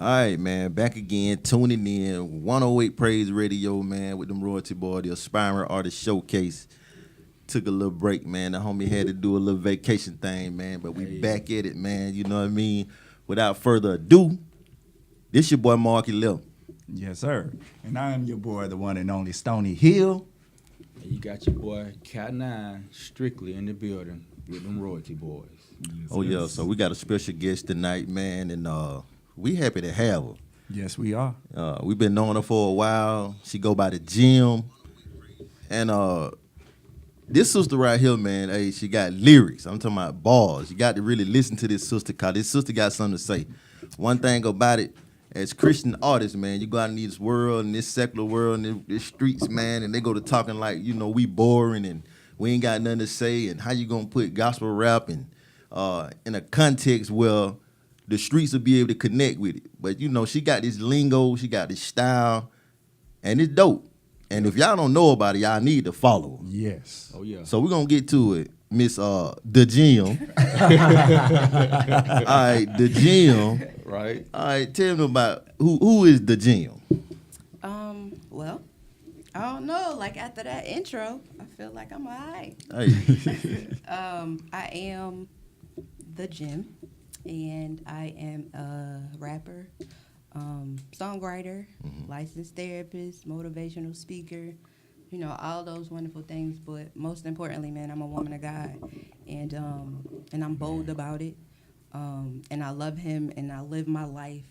All right, man. Back again, tuning in. 108 Praise Radio, man, with them Royalty Boy, the Aspiring Artist Showcase. Took a little break, man. The homie had to do a little vacation thing, man. But we back at it, man. You know what I mean? Without further ado, this your boy Marky Lil. Yes, sir. And I am your boy, the one and only Stony Hill. And you got your boy Cat 9 strictly in the building with them Royalty Boys. Yes, Oh, yeah. yes. So we got a special guest tonight, man. And we happy to have her. Yes, we are. We've been knowing her for a while. She go by the gym. And this sister right here, man, hey, she got lyrics. I'm talking about bars. You got to really listen to this sister, because this sister got something to say. One thing about it, as Christian artists, man, you go out in this world, in this secular world, in this streets, man, and they go to talking like, we boring and we ain't got nothing to say, and how you gonna put gospel rap in a context where the streets will be able to connect with it. But, she got this lingo, she got this style, and it's dope. And if y'all don't know about it, y'all need to follow her. Yes. Oh, yeah. So we're going to get to it, Miss The Gym. All right, The Gym. Right? All right, tell me about who is The Gym? Well, I don't know. Like after that intro, I feel like I'm alright. Hey. I am the Gym, and I am a rapper, songwriter, licensed therapist, motivational speaker. All those wonderful things. But most importantly, man, I'm a woman of God, and I'm bold about it. And I love Him, and I live my life,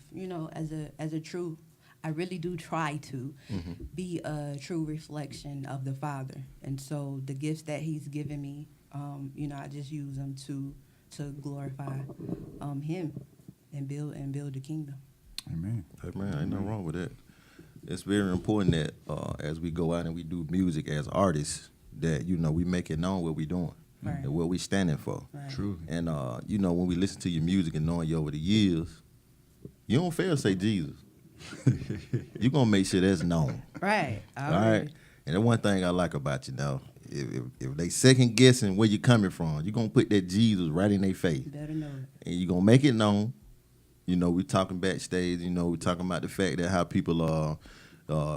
as a true. I really do try to be a true reflection of the Father, and so the gifts that He's given me, I just use them to glorify Him and build the kingdom. Amen. Hey, man, ain't nothing wrong with that. It's very important that as we go out and we do music as artists, that, we make it known what we doing. Right. And what we standing for. Right. True. And, when we listen to your music and knowing you over the years, you don't fail to say Jesus. You're going to make sure that's known. Right. All right? And the one thing I like about you now, if they second guessing where you're coming from, you're going to put that Jesus right in their face. Better know it. And you're going to make it known. We talking backstage, we talking about the fact that how people are,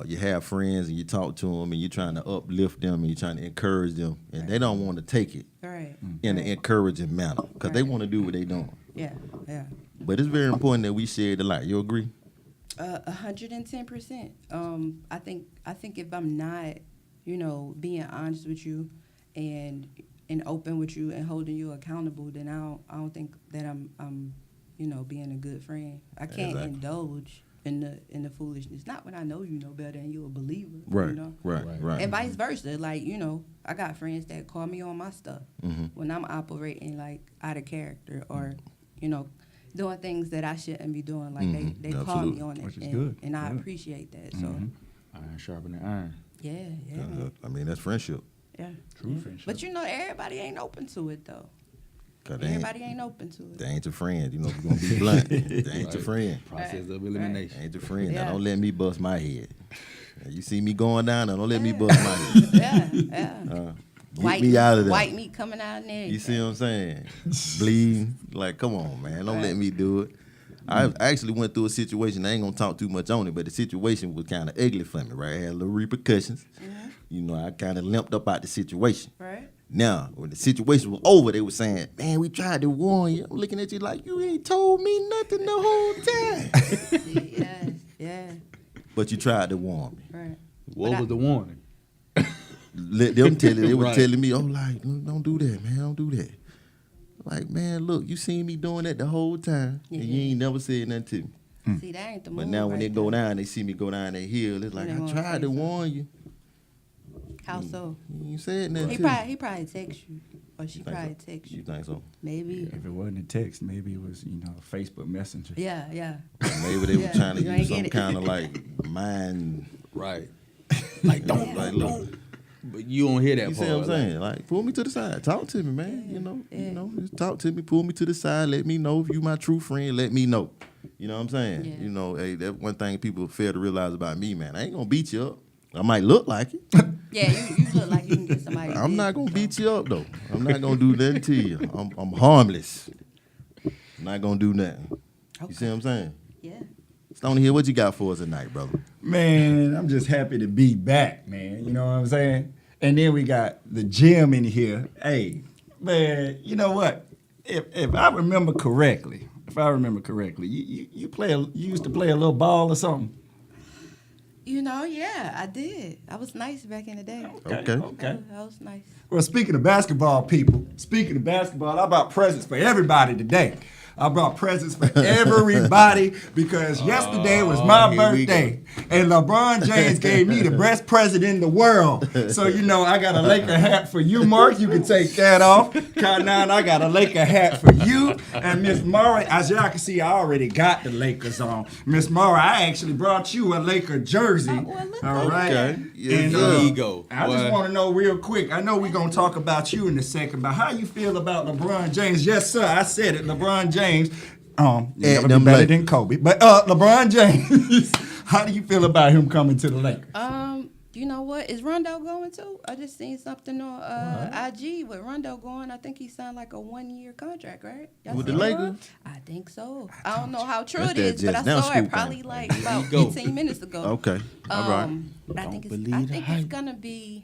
you have friends and you talk to them and you're trying to uplift them and you're trying to encourage them, and they don't want to take it Right. in an encouraging manner because they Right. want to do what they doing. Yeah. Yeah. But it's very important that we share the light. You agree? 110%. I think if I'm not, being honest with you and open with you and holding you accountable, then I don't think that I'm being a good friend. I can't Exactly. indulge in the foolishness. Not when I know you know better and you're a believer. Right. Right. And vice versa. Like, I got friends that call me on my stuff when I'm operating like out of character or, doing things that I shouldn't be doing. Like they call me Absolutely. on it. Which is and, good. And I Good. appreciate that. So Iron sharpening iron. yeah, man. I mean, that's friendship. Yeah. True yeah. friendship. But everybody ain't open to it though. 'Cause Everybody ain't open to it. they ain't your friend. We're going to be blunt. They ain't your friend. Process of They elimination. ain't your friend. Now, Yeah. don't let me bust my head. Now, you see me going down, now don't let me bust my head. Yeah. Get me out of there. White meat coming out in there. You see what I'm saying? Bleeding. Like, come on, man. Don't let me do it. I actually went through a situation. I ain't going to talk too much on it, but the situation was kind of ugly for me, right? It had little repercussions. I kind of limped up out the situation. Right. Now, when the situation was over, they were saying, man, we tried to warn you. I'm looking at you like, you ain't told me nothing the whole time. Yes. Yeah. But you tried to warn me. Right. What But was the warning? Let them tell it. They were Right. telling me, oh, like, don't do that, man. Don't do that. Like, man, look, you seen me doing that the whole time, and you ain't never said nothing to me. See, that ain't the move. But now when right they go there. down, they see me go down that hill. It's like, They I wanna tried say to something. warn you. How so? You ain't said nothing He to me. probably text you, or she You think probably so? text You you. think so? Maybe. If it wasn't a text, maybe it was, Facebook Messenger. Yeah. Yeah. Maybe they were Yeah, trying to you ain't use some get it. kind of like mind. Right. Like, don't, Like, don't, look. don't. But you don't hear that You part. see what I'm like, saying? Like, pull me to the side. Talk to me, man. Yeah. Just talk to me. Pull me to the side. Let me know if you my true friend. Let me know. You know what I'm saying? Yeah. Hey, that one thing people fail to realize about me, man. I ain't gonna beat you up. I might look like it. Yeah, you look like you can get somebody. I'm not gonna beat you up though. I'm not gonna do nothing to you. I'm harmless. I'm not gonna do nothing. You see what I'm saying? Yeah. Stony Hill, what you got for us tonight, brother? Man, I'm just happy to be back, man. You know what I'm saying? And then we got the gym in here. Hey, man, you know what? If I remember correctly, you used to play a little ball or something. You know, yeah, I did. I was nice back in the day. Okay. That was nice. Well, speaking of basketball, I brought presents for everybody today. I brought presents for everybody because yesterday was my birthday. And LeBron James gave me the best present in the world. So, you know, I got a Laker hat for you, Mark. You can take that off. Cotton, I got a Laker hat for you. And Miss Murray, as y'all can see, I already got the Lakers on. Miss Murray, I actually brought you a Laker jersey. Oh, well, look All at right. Okay. Yes, And, sir. Ego. I just Boy. want to know real quick. I know we're going to talk about you in a second, but how you feel about LeBron James? Yes, sir, I said it. LeBron James. Never be them better Lakers. than Kobe. But LeBron James, how do you feel about him coming to the Lakers? You know what? Is Rondo going too? I just seen something on IG with Rondo going. I think he signed like a 1-year contract, right? Y'all With the seen that? Lakers? I think so. I don't know how true That's it that is, but I just now saw scoop it probably thing. like about go. 15 minutes ago. Okay. All right. But I Don't think believe I the think hype. it's gonna be.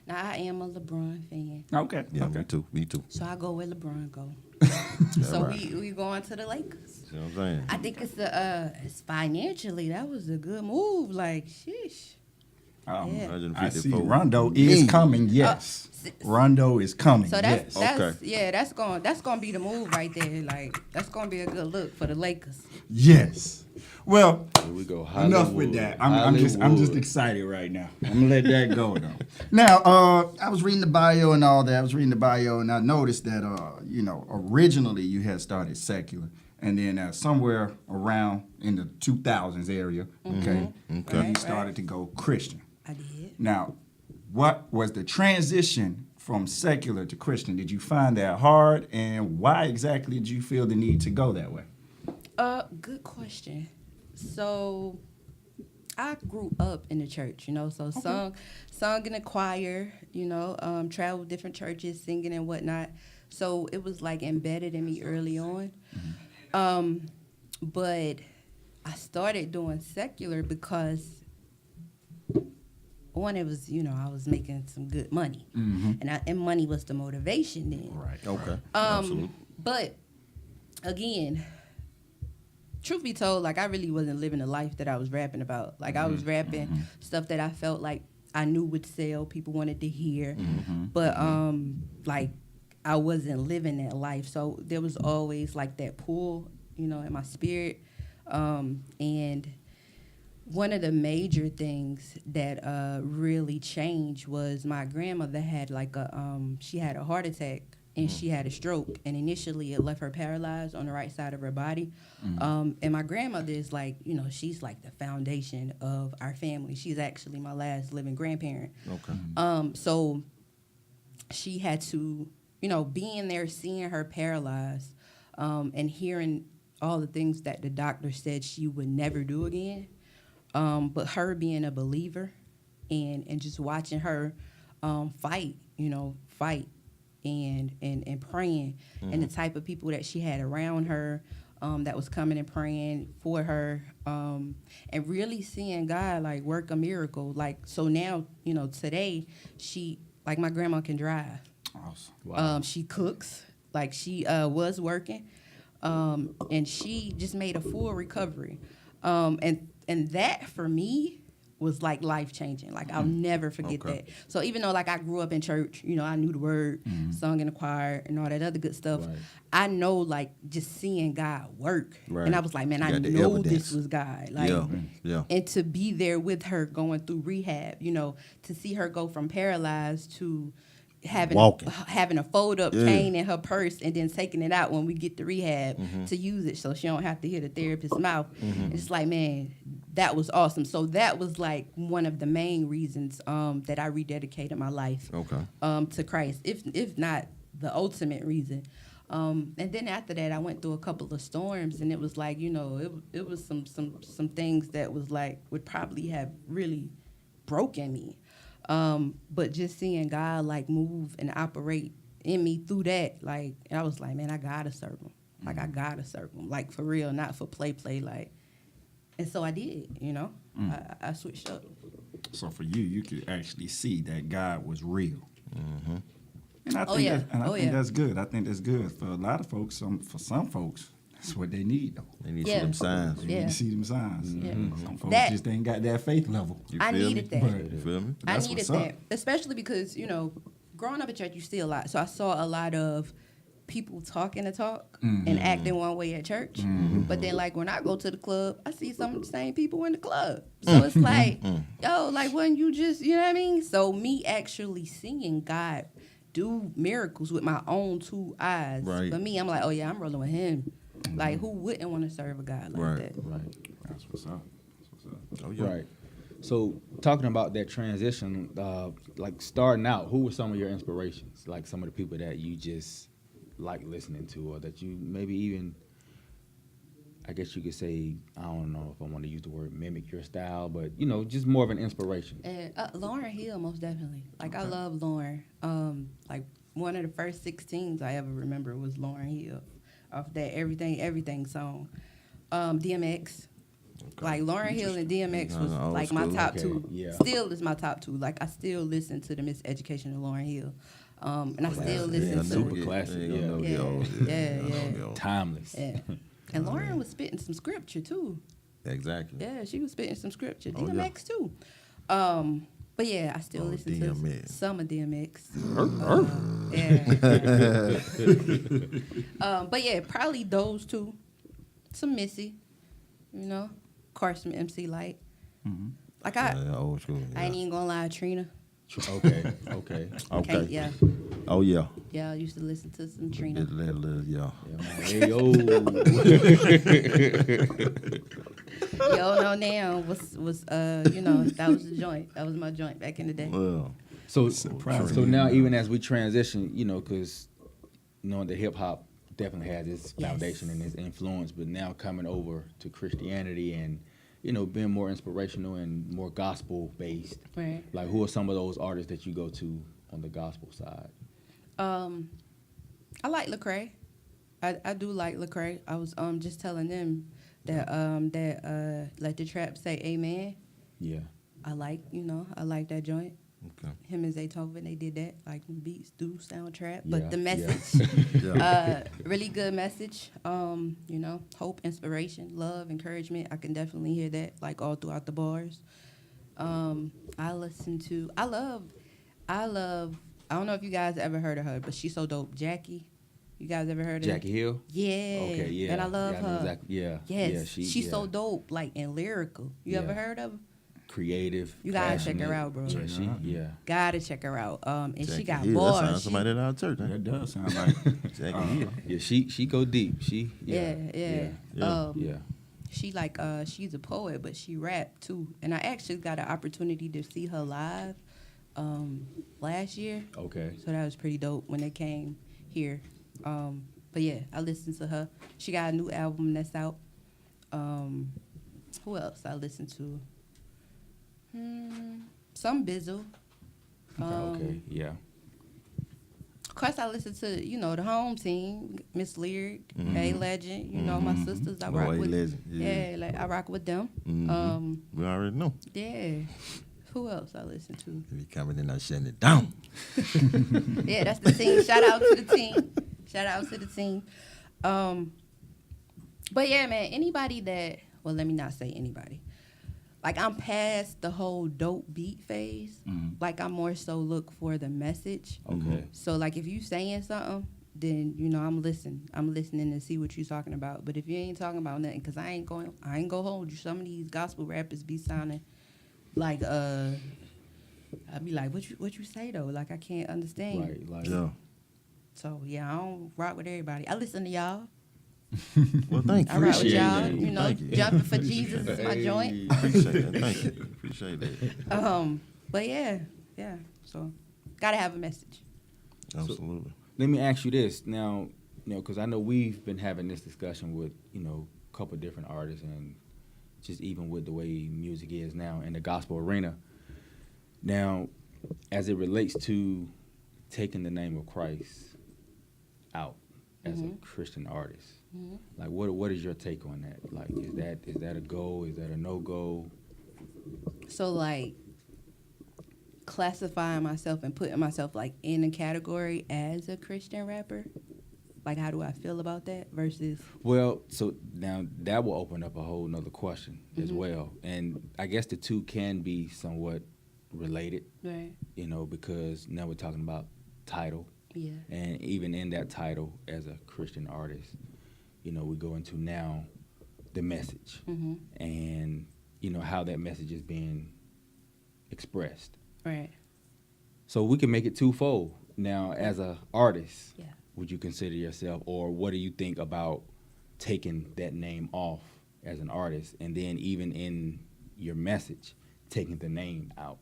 Now I am a LeBron fan, Okay. Yeah, okay. me too. so I go where LeBron go. So right. we going to the Lakers. See what I'm saying? I think it's financially that was a good move. Like, sheesh. Yeah. I see 154 Rondo is million. coming, yes. Rondo is coming, So yes. that's gonna be the move right there. Like, that's gonna be a good look for the Lakers. Yes. Well, Here we go. enough with that. I'm just excited right now. I'm gonna let that go though. Now, I was reading the bio and all that. And I noticed that originally you had started secular, and then somewhere around in the 2000s area, okay, Okay. you started to go Christian. I did. Now, what was the transition from secular to Christian? Did you find that hard, and why exactly did you feel the need to go that way? Good question. So I grew up in the church, so sung in the choir, traveled different churches, singing and whatnot. So it was like embedded in me early on. But I started doing secular because one, it was, I was making some good money, and money was the motivation then. Right. Okay. Absolutely. But again, truth be told, like, I really wasn't living the life that I was rapping about. Like, I was rapping stuff that I felt like I knew would sell, people wanted to hear, but like, I wasn't living that life. So there was always like that pull, in my spirit, and one of the major things that really changed was my grandmother had like she had a heart attack and she had a stroke, and initially it left her paralyzed on the right side of her body. And my grandmother is like, she's like the foundation of our family. She's actually my last living grandparent. Okay. So she had to, being there, seeing her paralyzed, and hearing all the things that the doctor said she would never do again. But her being a believer and just watching her fight and praying, and the type of people that she had around her that was coming and praying for her, and really seeing God like work a miracle. Like, so now, today she, like, my grandma can drive. Awesome. Wow. She cooks, like she was working, and she just made a full recovery. And that for me was like life changing. Like, I'll never forget that. So even though like I grew up in church, I knew the word, sung in the choir and all that other good stuff. Right. I know, like, just seeing God work. Right. And I was like, man, I Got the know evidence. this was God. Like, Yeah. and to be there with her going through rehab, to see her go from paralyzed to having Walking. having a fold up Yeah. cane in her purse and then taking it out when we get to rehab to use it so she don't have to hear the therapist's mouth. It's like, man, that was awesome. So that was like one of the main reasons that I rededicated my life Okay. to Christ, if not the ultimate reason. And then after that, I went through a couple of storms, and it was like, it was some things that was like would probably have really broken me. But just seeing God like move and operate in me through that, like, and I was like, man, I gotta serve him. Like, I gotta serve him. Like, for real, not for play. Like, And so I did, you know. I switched up. So for you, you could actually see that God was real. Mm-hmm. And I Oh, think, yeah. I Oh, think yeah. that's good. I think that's good for a lot of folks. For some folks, that's what they need, though. They need to Yeah. see them signs. You Yeah. need to see them signs. Yeah. Some folks That- just ain't got that faith level. You I feel needed me? that. You feel me? That's I needed what's up. that, especially because, you know, growing up at church, you see a lot. So I saw a lot of people talking the talk and acting one way at church. But then, like, when I go to the club, I see some of the same people in the club. So it's like, yo, like, wasn't you just, you know what I mean? So me actually seeing God do miracles with my own two eyes. Right. For me, I'm like, oh, yeah, I'm rolling with him. Like, who wouldn't want to serve a God like Right. that? Right. That's what's up. That's what's up. Oh, yeah. Right. So talking about that transition, like starting out, who were some of your inspirations? Like some of the people that you just like listening to, or that you maybe even, I guess you could say, I don't know if I want to use the word mimic your style, but you know, just more of an inspiration. And Lauren Hill, most definitely. Like, I Okay. love Lauren. Like, one of the first 16s I ever remember was Lauren Hill off that Everything song. DMX. Like, Lauren Hill and DMX was Old like my school. top Okay, two. yeah. Still is my top two. Like, I still listen to the Miseducation of Lauren Hill. And I still listen to Super classic, They gonna know Yeah. get old. Yeah, They gonna yeah. get old. Timeless. Yeah. And Lauren was spitting some scripture too. Exactly. Yeah, she was spitting some scripture. Oh, yeah. DMX too. But yeah, I still Oh, listen DMX. to some of DMX. But yeah, probably those two. Some Missy, you know, of course some MC Light. Like Yeah, old school. I ain't even gonna lie, Trina. Okay. Okay. Okay. Yeah, Oh, yeah. yeah, I used to listen to some Trina. Yeah. Yeah, man. Hey, yo. Yo, no, now was you know, that was the joint. That was my joint back in the day. Well, So Surprising. now even as we transition, you know, because knowing that hip hop definitely has its foundation and its influence, but now coming over to Christianity and, you know, being more inspirational and more gospel based. Right. Like, who are some of those artists that you go to on the gospel side? I like Lecrae. I do like Lecrae. I was just telling them that Let the Trap Say Amen. Yeah. I like that joint. okay. Him and Zaytoven, they did that. Like, the beats do sound trap, but Yeah, the yeah. message, Yeah. really good message. You know, hope, inspiration, love, encouragement. I can definitely hear that, like, all throughout the bars. I love. I don't know if you guys ever heard of her, but she's so dope. Jackie. You guys ever heard of Jackie Hill? Yeah. Okay, yeah. And I love Yeah, know her. exactly. Yeah. Yes. Yeah, she's so dope, like, and lyrical. You ever Yeah. heard of her? creative. You gotta check her passionate. out, bro. Yeah, she, yeah. Gotta check her out. And she Jackie got Hill, that sounds bars. somebody at our church, huh? That does sound like. Jackie Hill. Yeah, she go deep. She, yeah. Yeah. Yeah. Yeah. She like she's a poet, but she rap too. And I actually got an opportunity to see her live last year. Okay. So that was pretty dope when they came here. But yeah, I listened to her. She got a new album that's out. Who else I listened to? Some Bizzle. Okay. Yeah. Of course, I listen to, the home team, Miss Lyric, A Legend, my sisters. I rock A with. Legend, yeah. Yeah, like I rock with them. We already know. Yeah. Who else I listen to? If you coming in there shutting it down. Yeah, that's the team. Shout out to the team. Shout out to the team. But yeah, man, anybody that, well, let me not say anybody. Like, I'm past the whole dope beat phase. Like, I more so look for the message. Okay. So, like, if you saying something, then, I'm listening. I'm listening to see what you talking about. But if you ain't talking about nothing, because I ain't gonna hold you. Some of these gospel rappers be sounding like, I'd be like, what you say, though? Like, I can't understand you. Right. Like. Yeah. So, yeah, I don't rock with everybody. I listen to y'all. Well, thank you. I rock with Appreciate y'all. that. Thank you. Jumping for Jesus is my joint. Appreciate that. Thank you. Appreciate that. But yeah. So, gotta have a message. Absolutely. Let me ask you this now, because I know we've been having this discussion with, a couple different artists and just even with the way music is now in the gospel arena. Now, as it relates to taking the name of Christ out as a Christian artist, Like, what is your take on that? Like, is that a go? Is that a no go? So like classifying myself and putting myself like in a category as a Christian rapper. Like, how do I feel about that versus? Well, so now that will open up a whole nother question as well, and I guess the two can be somewhat related, Right. you know, because now we're talking about title, Yeah. and even in that title as a Christian artist, you know, we go into now the message and you know how that message is being expressed. Right. So we can make it twofold. Now, as a artist, Yeah. would you consider yourself, or what do you think about taking that name off as an artist, and then even in your message, taking the name out?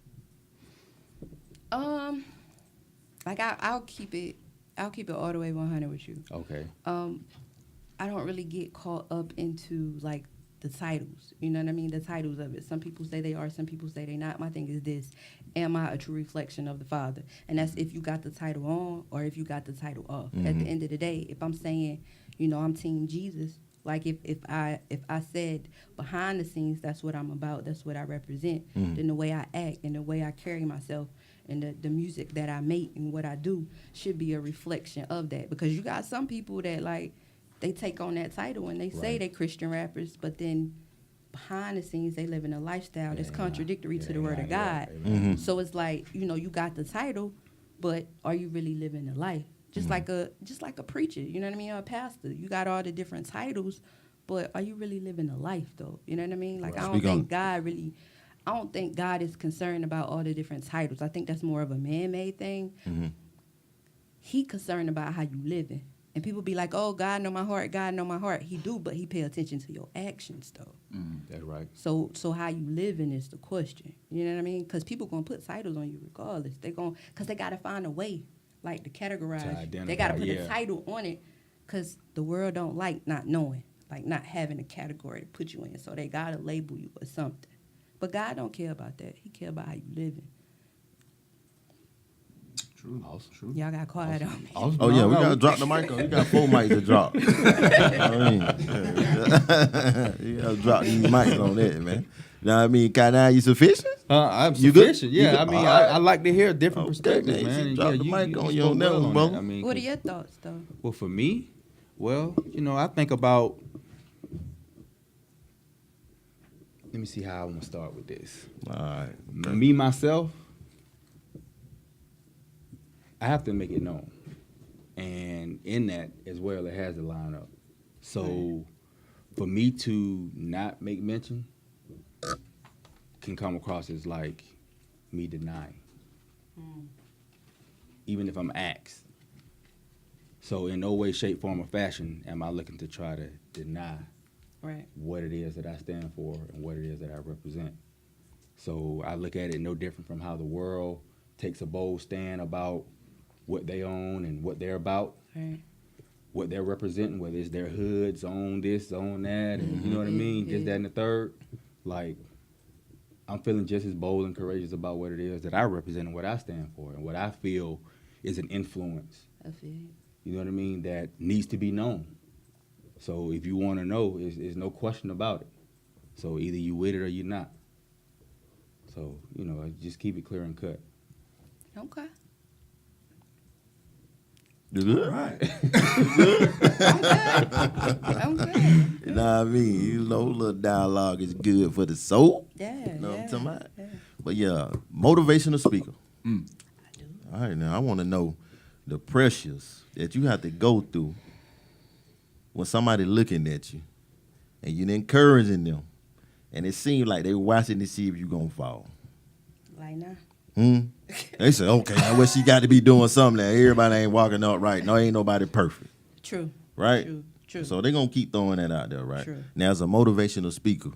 Like I'll keep it all the way 100 with you. Okay. I don't really get caught up into like the titles. You know what I mean? The titles of it. Some people say they are, some people say they not. My thing is this: am I a true reflection of the Father? And that's if you got the title on or if you got the title off. At the end of the day, if I'm saying, you know, I'm Team Jesus, like if I said behind the scenes that's what I'm about, that's what I represent, then the way I act and the way I carry myself and the music that I make and what I do should be a reflection of that. Because you got some people that like they take on that title and they say they Christian rappers, but then behind the scenes they live in a lifestyle that's contradictory to the word of God. So it's like, you know, you got the title, but are you really living the life? Just like a preacher, you know what I mean, or a pastor. You got all the different titles, but are you really living the life though? You know what I mean? Like I don't think God is concerned about all the different titles. I think that's more of a man-made thing. He concerned about how you living. And people be like, oh, God know my heart, God know my heart. He do, but he pay attention to your actions, though. That's right. So how you living is the question. You know what I mean? Because people going to put titles on you regardless. Because they got to find a way, like, to categorize. They got to put a title on it because the world don't like not knowing, like not having a category to put you in. So they got to label you or something. But God don't care about that. He care about how you living. True. Awesome. True. Y'all got quiet on me. Awesome. Oh yeah, we gotta drop the mic. We got 4 mics to drop. You gotta drop these mics on that, man. You know what I mean? Kinda, you sufficient? I'm You good? sufficient. You Yeah, good? I mean, All right. I like to hear different perspectives, man. man. And Drop yeah, the mic on you you on spoke that well one, on bro. that. I mean, What are your thoughts, though? well, for me, well, you know, I think about. Let me see how I want to start with this. All right. Me myself, I have to make it known, and in that as well, it has to line up. So, for me to not make mention can come across as like me denying, even if I'm asked. So, in no way, shape, form, or fashion am I looking to try to deny Right. what it is that I stand for and what it is that I represent. So I look at it no different from how the world takes a bold stand about what they own and what they're about, Right. what they're representing, whether it's their hoods, own this, own that, and you know what I mean, this, that, and the third. Like, I'm feeling just as bold and courageous about what it is that I represent and what I stand for and what I feel is an influence, I feel you. you know what I mean, that needs to be known. So if you want to know, there's no question about it. So either you with it or you're not. So, you know, just keep it clear and cut. Okay. You good? All right. I'm good. You know what I mean? You know, a little dialogue is good for the soul. Yeah. You know what I'm yeah, talking about? yeah. But yeah, motivational speaker. I do. All right, now I want to know the pressures that you have to go through when somebody looking at you and you're encouraging them, and it seems like they watching to see if you gonna fall. Like now. They say, okay, now what she got to be doing something that everybody ain't walking up right. No, ain't nobody perfect, True. right? True. So they gonna keep throwing that out there, right? True. Now, as a motivational speaker,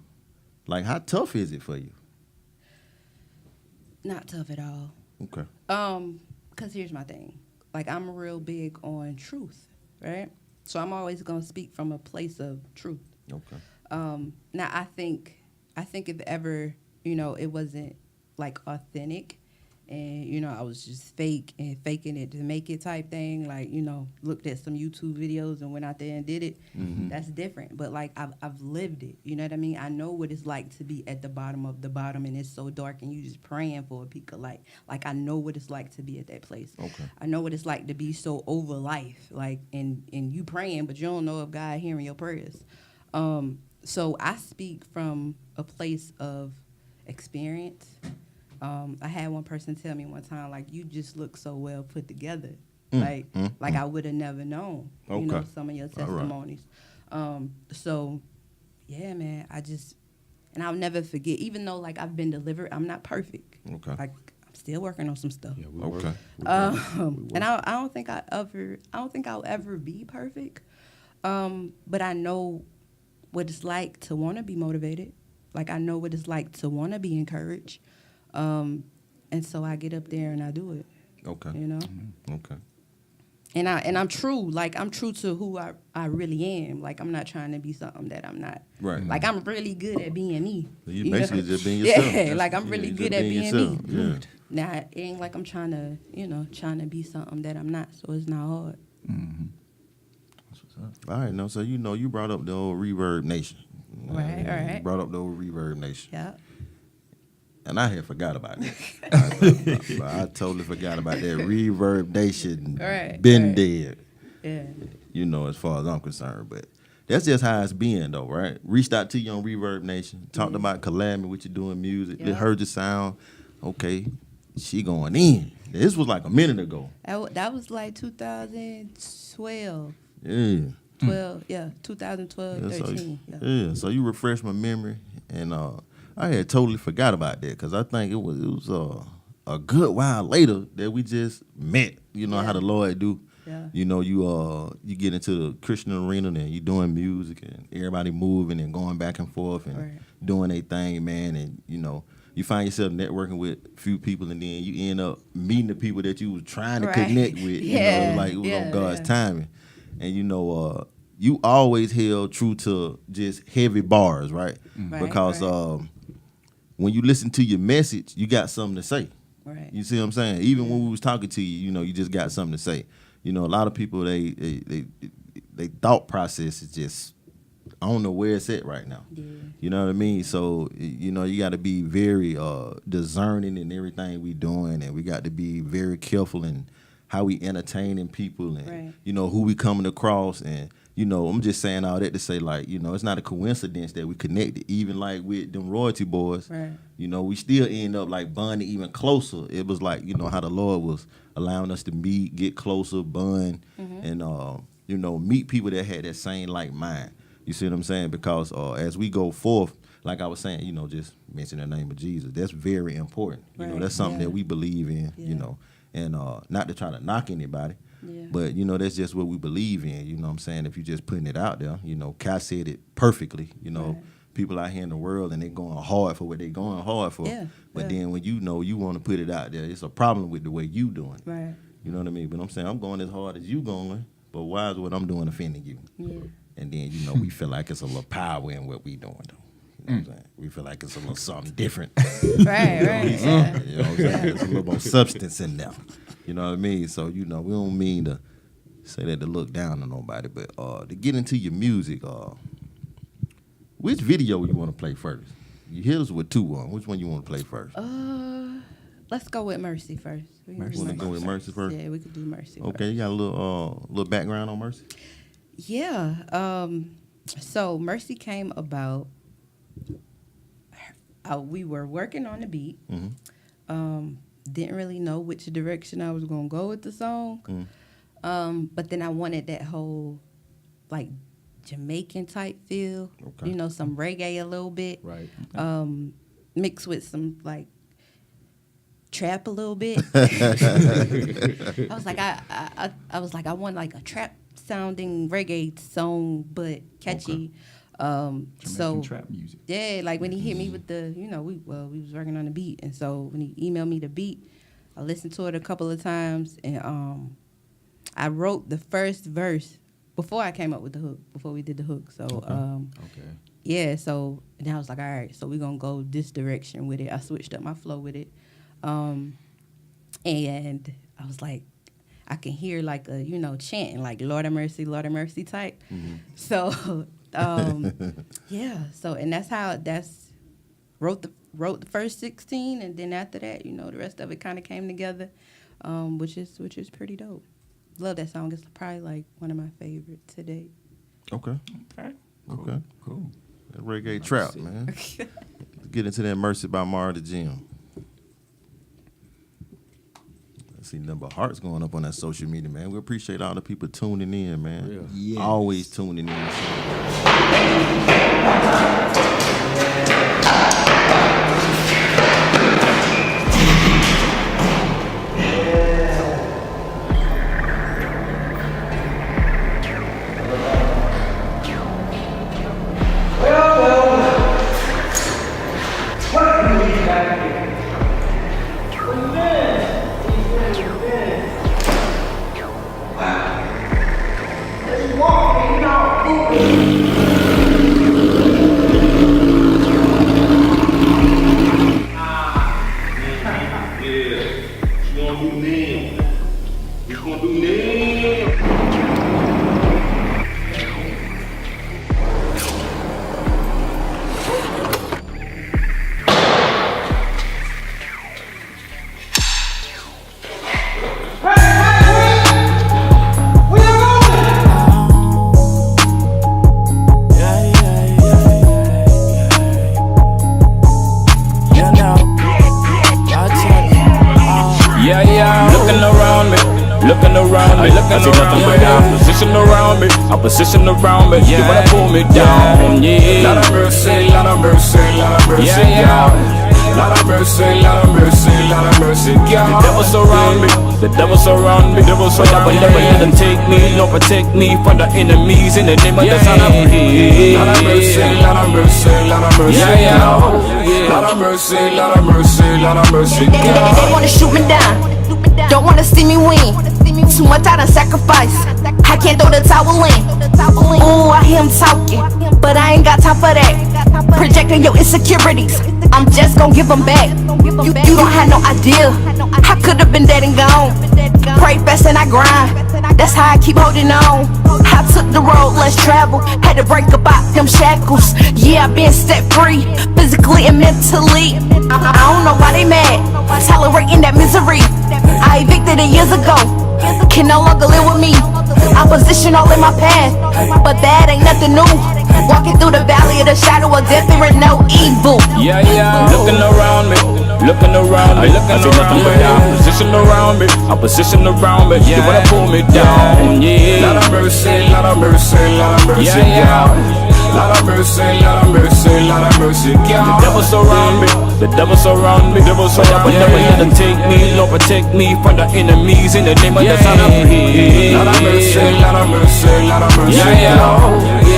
like how tough is it for you? Not tough at all. Okay. Because here's my thing. Like, I'm real big on truth, right? So I'm always going to speak from a place of truth. Okay. Now, I think if ever, you know, it wasn't, like, authentic And, you know, I was just faking it to make it type thing. Like, you know, looked at some YouTube videos and went out there and did it. That's different. But, like, I've lived it. You know what I mean? I know what it's like to be at the bottom of the bottom and it's so dark and you just praying for a peak of light. Like, I know what it's like to be at that place. Okay. I know what it's like to be so over life. Like, and you praying, but you don't know if God hearing your prayers. So I speak from a place of experience. I had one person tell me one time, like, you just look so well put together. Like I would have never known, you know, Okay. some of your All right. testimonies. So, yeah, man, and I'll never forget, even though, like, I've been delivered, I'm not perfect. Okay. Like, I'm still working on some stuff. Yeah, we Okay. And I don't think I'll ever be perfect. But I know what it's like to want to be motivated. Like, I know what it's like to want to be encouraged. And so I get up there and I do it, Okay. you know? Okay. And I'm true. Like, I'm true to who I really am. Like, I'm not trying to be something that I'm not. Right. Like, I'm really good at being me. You know? basically just being yourself. Yeah, like, I'm really you good just at being yourself. me. Yeah. Now, it ain't like I'm trying to be something that I'm not. So it's not hard. All right, no. So you brought up the old Reverb Nation. Right, You right. brought up the old Reverb Nation, Yeah. and I had forgot about it. I totally forgot about that Reverb Nation. Right, Been right. dead. Yeah. You know, as far as I'm concerned, but that's just how it's been, though, right? Reached out to you on Reverb Nation, talked about collabing with you doing music. Yeah. They heard your sound. Okay, she going in. This was like a minute ago. That was like 2012. Yeah. 2012, Yeah, 13. So, yeah, so you refreshed my memory, and I had totally forgot about that because I think it was a good while later that we just met. You know how the Lord do. Yeah. You know, you get into the Christian arena and you doing music and everybody moving and going back and forth and Right. doing their thing, man. And you know, you find yourself networking with a few people, and then you end up meeting the people that you was trying to Right. connect with. Yeah. You know, like it was Yeah, on God's yeah. timing. And you know, you always held true to just heavy bars, right? Right, Because right. when you listen to your message, you got something to say. Right. You see what I'm saying? Even when we was talking to you, you know, you just got something to say. You know, a lot of people they thought process is just, I don't know where it's at right now. Yeah. You know what I mean? So, you know, you got to be very discerning in everything we doing, and we got to be very careful in how we entertaining people and, Right. you know, who we coming across. And, you know, I'm just saying all that to say, like, you know, it's not a coincidence that we connected. Even like with them Royalty Boys, Right. you know, we still end up like bonding even closer. It was like, you know, how the Lord was allowing us to meet, get closer, bond, and, you know, meet people that had that same like mind. You see what I'm saying? Because as we go forth, like I was saying, you know, just mention the name of Jesus. That's very important. You know, Right. that's something Yeah. that we believe in, Yeah. you know, and not to try to knock anybody, Yeah. but, you know, that's just what we believe in. You know what I'm saying? If you're just putting it out there, you know, Kai said it perfectly. You know, Right. people out here in the world and they going hard for what they going hard for. Yeah, But yeah. then when you know you want to put it out there, it's a problem with the way you doing it. Right. You know what I mean? But I'm saying I'm going as hard as you going, but why is what I'm doing offending you? Yeah. And then, you know, we feel like it's a little power in what we doing, though. You know what I'm saying? We feel like it's a little something different. Right. Right. Yeah. You know what I'm saying? There's a little more substance in there. You know what I mean? So, you know, we don't mean to say that to look down on nobody, but to get into your music, which video you want to play first? You hit us with two on. Which one you want to play first? Let's go with Mercy first. We can do Wanna go with Mercy first? Yeah, we could do Mercy. Okay, you got a little background on Mercy? Yeah. So Mercy came about. We were working on the beat. Didn't really know which direction I was gonna go with the song. But then I wanted that whole like Jamaican type feel. Okay. You know, some reggae a little bit. Right. Mixed with some like trap a little bit. I was like, I was like, I want like a trap sounding reggae song, but catchy. Jamaican So trap music. yeah, like when he hit me with the, you know, we was working on the beat, and so when he emailed me the beat, I listened to it a couple of times, and I wrote the first verse before I came up with the hook, before we did the hook. So Okay. yeah, so and I was like, all right, so we're gonna go this direction with it. I switched up my flow with it. And I was like, I can hear like a, chanting like Lord have mercy type. So, yeah. So, and that's wrote the first 16, and then after that, the rest of it kind of came together, which is pretty dope. Love that song. It's probably like one of my favorites today. Okay. Okay. Okay. Cool. That reggae trap, man. Let's get into that Mercy by Mara the Gym. I see nothing but hearts going up on that social media, man. We appreciate all the people tuning in, man. Yeah. Yes. Always tuning in. Position around me, you wanna pull me down, yeah. Lot of mercy, lot of mercy, lot of mercy, yeah. Lot of mercy, lot of mercy, lot of mercy, yeah. The devil surround me, the devil surround me, but I will never let them take me, nor protect me from the enemies in the name of the Son of God. Lot of mercy, lot of mercy, lot of mercy, yeah. Lot of mercy, lot of mercy, lot of mercy, yeah. They wanna shoot me down, don't wanna see me win. Too much I done sacrifice, I can't throw the towel in. Ooh, I hear him talking, but I ain't got time for that. Projecting your insecurities, I'm just gon' give them back. You don't have no idea, I could've been dead and gone. Pray fast and I grind, that's how I keep holding on. I took the road less traveled, had to break about them shackles. Yeah, I been set free, physically and mentally. I don't know why they mad, tolerating that misery. I evicted it years ago, can no longer live with me. Opposition all in my path, but that ain't nothing new. Walking through the valley of the shadow of death, there ain't no evil. Yeah, looking around me, looking around me, looking around me. Opposition around me, opposition around me. You wanna pull me down, yeah. Lot of mercy, lot of mercy, lot of mercy, yeah. Lot of mercy, lot of mercy, lot of mercy, yeah. The devil surround me, the devil surround me, devil surround me. But I will never let them take me, nor protect me from the enemies in the name of the Son of God. Lot of mercy, lot of mercy, lot of mercy, yeah.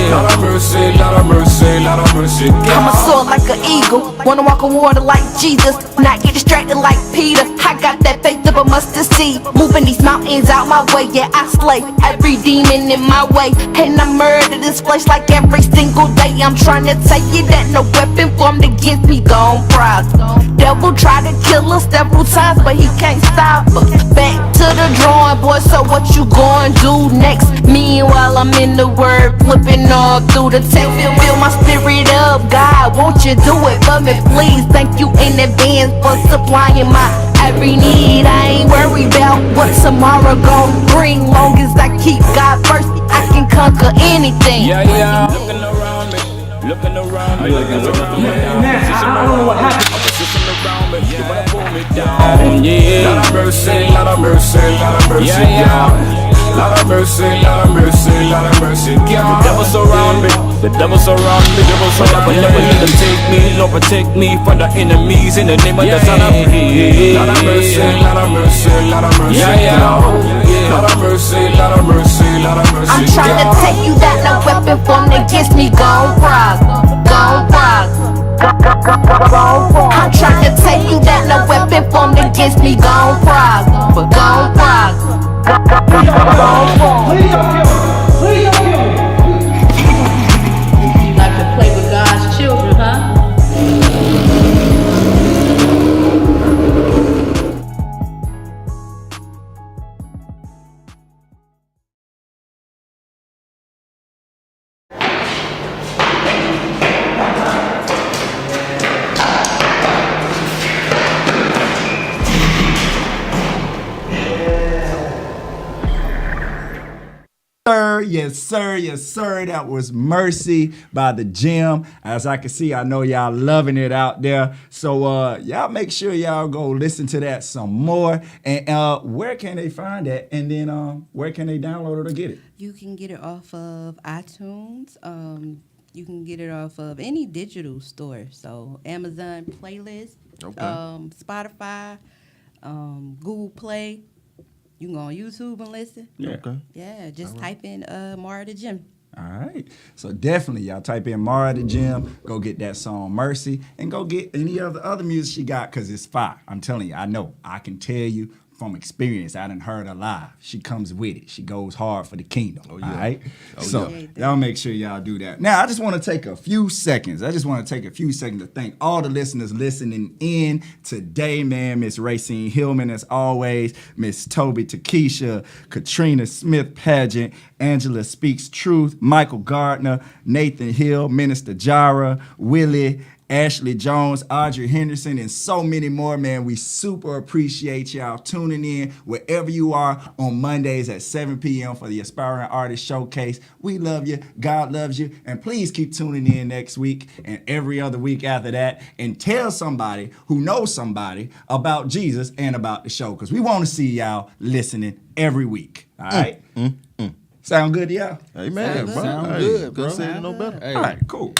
Lot of mercy, lot of mercy, lot of mercy, yeah. I'm a soar like an eagle, wanna walk on water like Jesus, not get distracted like Peter. I got that faith of a mustard seed, moving these mountains out my way. Yeah, I slay every demon in my way, and I murder this flesh like every single day. I'm trying to tell you that no weapon formed against me gon' prosper. Devil tried to kill us several times, but he can't stop us. Back to the drawing board, so what you gon' do next? Meanwhile, I'm in the word, flipping all through the text. Fill my spirit up, God, won't you do it for me, please? Thank you in advance for supplying my every need. I ain't worried about what tomorrow gon' bring. Long as I keep God first, I can conquer anything. Yeah. Looking around me, looking around me, looking around me. I don't know what happened. Opposition around me, you wanna pull me down, yeah. Lot of mercy, lot of mercy, lot of mercy, yeah. Lot of mercy, lot of mercy, lot of mercy, yeah. The devil surround me, the devil surround me, the devil surround me. But never let them take me, nor protect me from the enemies in the name of the Son of God. Lot of mercy, lot of mercy, lot of mercy, yeah. Lot of mercy, lot of mercy, lot of mercy. I'm trying to tell you that no weapon formed against me gon' prosper, gon' prosper. I'm trying to tell you that no weapon formed against me gon' prosper, gon' prosper. Please don't kill me. Please don't kill me. You like to play with God's children, huh? yes, sir, yes, sir. That was Mercy by The Gym. As I can see, I know y'all loving it out there. So y'all make sure y'all go listen to that some more. And where can they find that? And then where can they download it or get it? You can get it off of iTunes. You can get it off of any digital store. So Amazon Playlist, Okay. Spotify, Google Play. You can go on YouTube and listen. Yeah. Okay. Yeah, just type in Mara the Gym. All right. So definitely, y'all type in Mara the Gym, go get that song Mercy, and go get any of the other music she got, because it's fire. I'm telling you, I know. I can tell you from experience. I done heard her live. She comes with it. She goes hard for the kingdom. Oh, yeah. All right? Oh, So yeah. y'all make sure y'all do that. Now, I just want to take a few seconds. To thank all the listeners listening in today, man. Miss Racine Hillman, as always. Miss Toby Takesha, Katrina Smith Pageant, Angela Speaks Truth, Michael Gardner, Nathan Hill, Minister Jara, Willie, Ashley Jones, Audrey Henderson, and so many more, man. We super appreciate y'all tuning in wherever you are on Mondays at 7 p.m. for the Aspiring Artist Showcase. We love you. God loves you. And please keep tuning in next week and every other week after that. And tell somebody who knows somebody about Jesus and about the show, because we want to see y'all listening every week. All right? Sound good to y'all? Amen, bro. Sound Hey, good, bro. couldn't say it no better. Hey, All right, cool.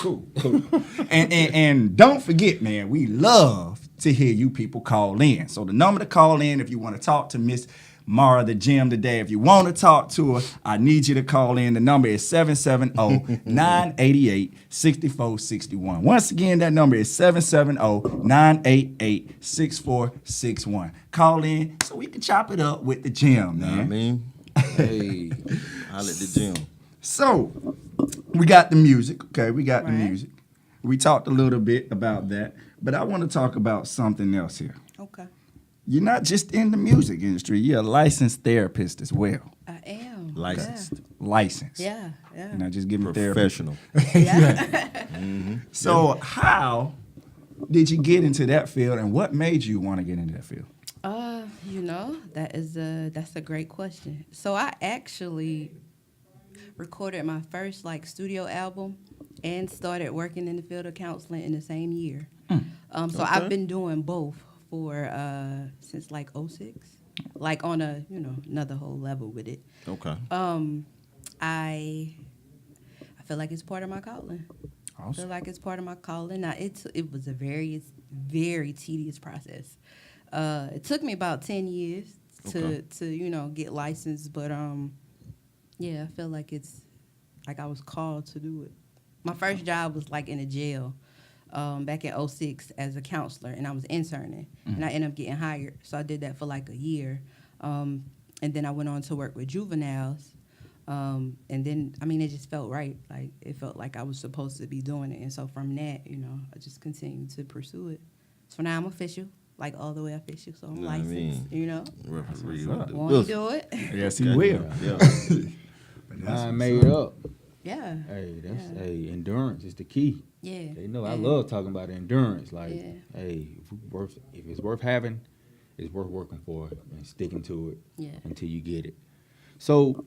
and don't forget, man, we love to hear you people call in. So the number to call in if you want to talk to Miss Mara the Gym today. If you want to talk to her, I need you to call in. The number is 770-988-6461. Once again, that number is 770-988-6461. Call in so we can chop it up with the gym, man. I mean, hey. I let the gym. So, we got the music, okay? We got the Right. music. We talked a little bit about that, but I want to talk about something else here. Okay. You're not just in the music industry, you're a licensed therapist as well. I am. Licensed. Licensed. Yeah. Yeah. You're not just giving therapy. Professional. So, how did you get into that field, and what made you want to get into that field? That's a great question. So I actually recorded my first studio album and started working in the field of counseling in the same year. So I've been doing both for since '06, on a another whole level with it. Okay. I feel like it's part of my calling. I feel Awesome. like it's part of my calling. Now it was a very tedious process. It took me about 10 years to get licensed, but yeah, I feel like it's like I was called to do it. My first job was in a jail back in '06 as a counselor, and I was interning, and I ended up getting hired. So I did that for a year, and then I went on to work with juveniles. And then, it just felt right. It felt like I was supposed to be doing it. And so from that, I just continued to pursue it. So now I'm official, all the way official. So I'm licensed, Referee. Want to do it? Yes, he will. Yeah. Mind made up. Yeah. Hey, that's endurance is the key. Yeah. They know I Yeah. love talking about endurance. Yeah. Hey, if it's worth having, it's worth working for it and sticking to it Yeah. until you get it. So,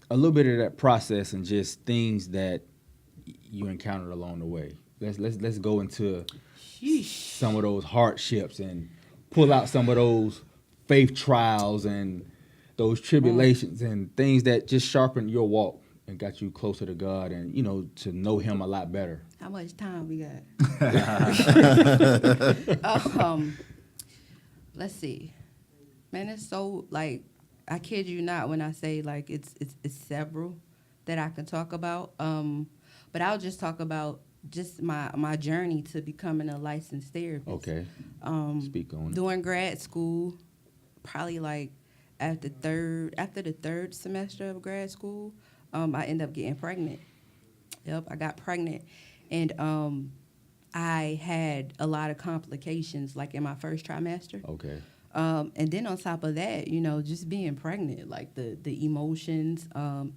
a little bit of that process and just things that you encountered along the way. Let's go into some of those hardships and pull out some of those faith trials and those tribulations and things that just sharpened your walk and got you closer to God and to know Him a lot better. How much time we got? Let's see. Man, it's so I kid you not when I say it's several that I can talk about. But I'll just talk about just my journey to becoming a licensed therapist. Okay. Speak on it. During grad school, probably after the third semester of grad school, I ended up getting pregnant. Yep, I got pregnant, and I had a lot of complications in my first trimester. Okay. And then on top of that, just being pregnant, the emotions,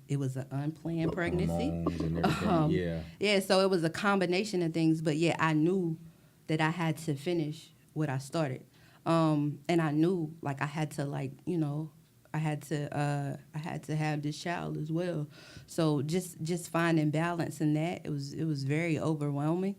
it was an unplanned pregnancy. Hormones and everything. Yeah. Yeah, so it was a combination of things, but yeah, I knew that I had to finish what I started. And I knew I had to I I had to have this child as well. So just finding balance in that, it was very overwhelming.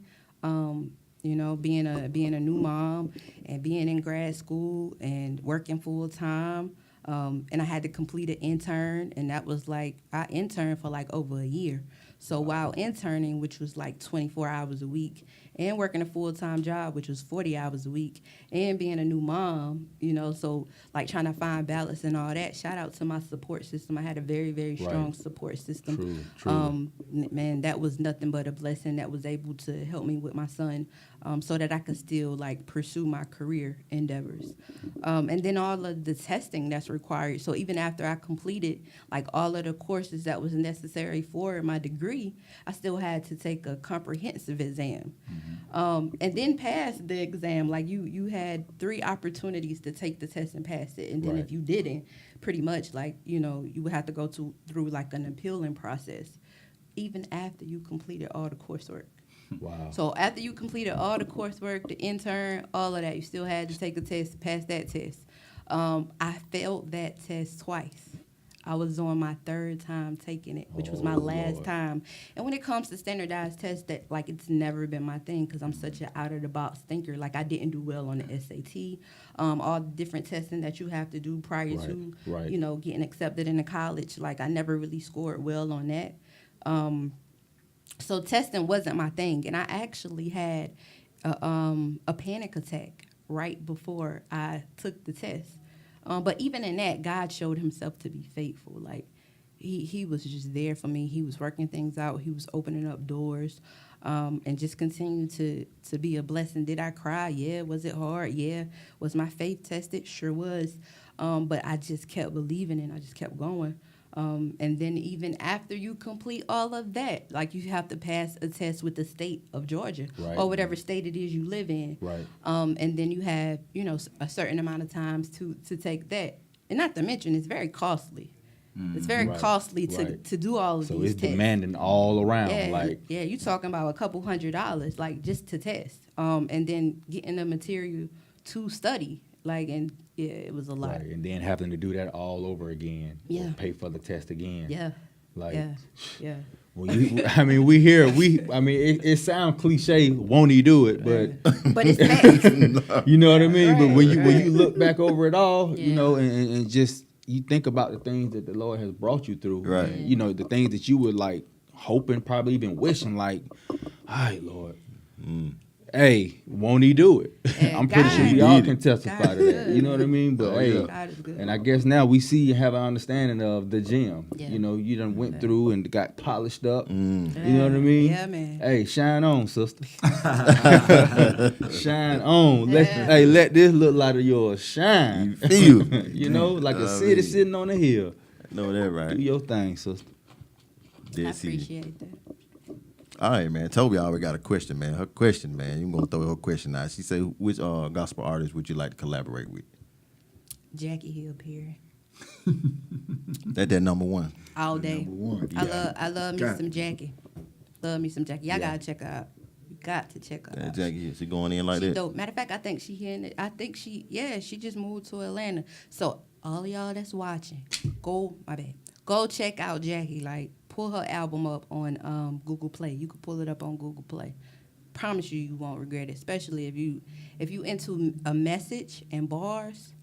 You know, being a new mom and being in grad school and working full time. And I had to complete an intern, and that was like, I interned for like over a year. So while interning, which was like 24 hours a week, and working a full-time job, which was 40 hours a week, and being a new mom, you know, so like trying to find balance and all that. Shout out to my support system. I had a very, very strong support system. True. Man, that was nothing but a blessing that was able to help me with my son, so that I could still like pursue my career endeavors. And then all of the testing that's required. So even after I completed like all of the courses that was necessary for my degree, I still had to take a comprehensive exam. And then pass the exam. Like you had 3 opportunities to take the test and pass it. And then if you didn't, pretty much like, you know, you would have to go through like an appealing process, even after you completed all the coursework. Wow. So after you completed all the coursework, the intern, all of that, you still had to take a test, pass that test. I failed that test twice. I was on my 3rd time taking it, which was my last time. And when it comes to standardized tests, that like it's never been my thing because I'm such an out of the box thinker. Like I didn't do well on the SAT, all the different testing that you have to do prior to, you know, getting accepted into college. Like I never really scored well on that. So testing wasn't my thing, and I actually had a panic attack right before I took the test. But even in that, God showed himself to be faithful. Like, he was just there for me. He was working things out. He was opening up doors, and just continued to be a blessing. Did I cry? Yeah. Was it hard? Yeah. Was my faith tested? Sure was. But I just kept believing and I just kept going. And then even after you complete all of that, like you have to pass a test with the state of Georgia or whatever state it is you live in. Right. And then you have, you know, a certain amount of times to take that. And not to mention, it's very costly. It's very costly to do all of so these it's tests. demanding all around. Yeah, like you're talking about $200, like just to test. And then getting the material to study. Like, and yeah, it was a lot. Right. And then having to do that all over again. Yeah. Or pay for the test again. Yeah. Like, Yeah. Well, I mean, it sounds cliche, won't he do it? But it's facts. You know what I mean? Right, but when you look back over it all, you Yeah. know, and just you think about the things that the Lord has brought you through. Right. And, you know, the things that you were like hoping, probably even wishing, like, all right, Lord. Hey, won't he do it? Yeah, I'm pretty God- sure we all can testify God to is that. good. You know what I mean? But hey, God is good. and I guess now we see and have an understanding of the gym. Yeah. You know, you done went through and got polished up. Mm. You know what I mean? Yeah, man. Hey, shine on, sister. Shine on. Let this little light of yours shine. You feel. You know, like a city mean. sitting on a hill. Know that Do right. your thing, sister. I Dead city. appreciate that. All right, man. Toby already got a question, man. Her question, man. You're going to throw her question out. She said, which gospel artist would you like to collaborate with? Jackie Hill Perry. That number one. All day. Number one. I love me Got some it. Jackie. Love me some Jackie. Y'all gotta check her out. You got to check her That out. Jackie, she going in like She that? dope. Matter of fact, I think she here. She just moved to Atlanta. So all of y'all that's watching, go check out Jackie. Like, pull her album up on Google Play. You can pull it up on Google Play. Promise you won't regret it. Especially if you into a message and bars,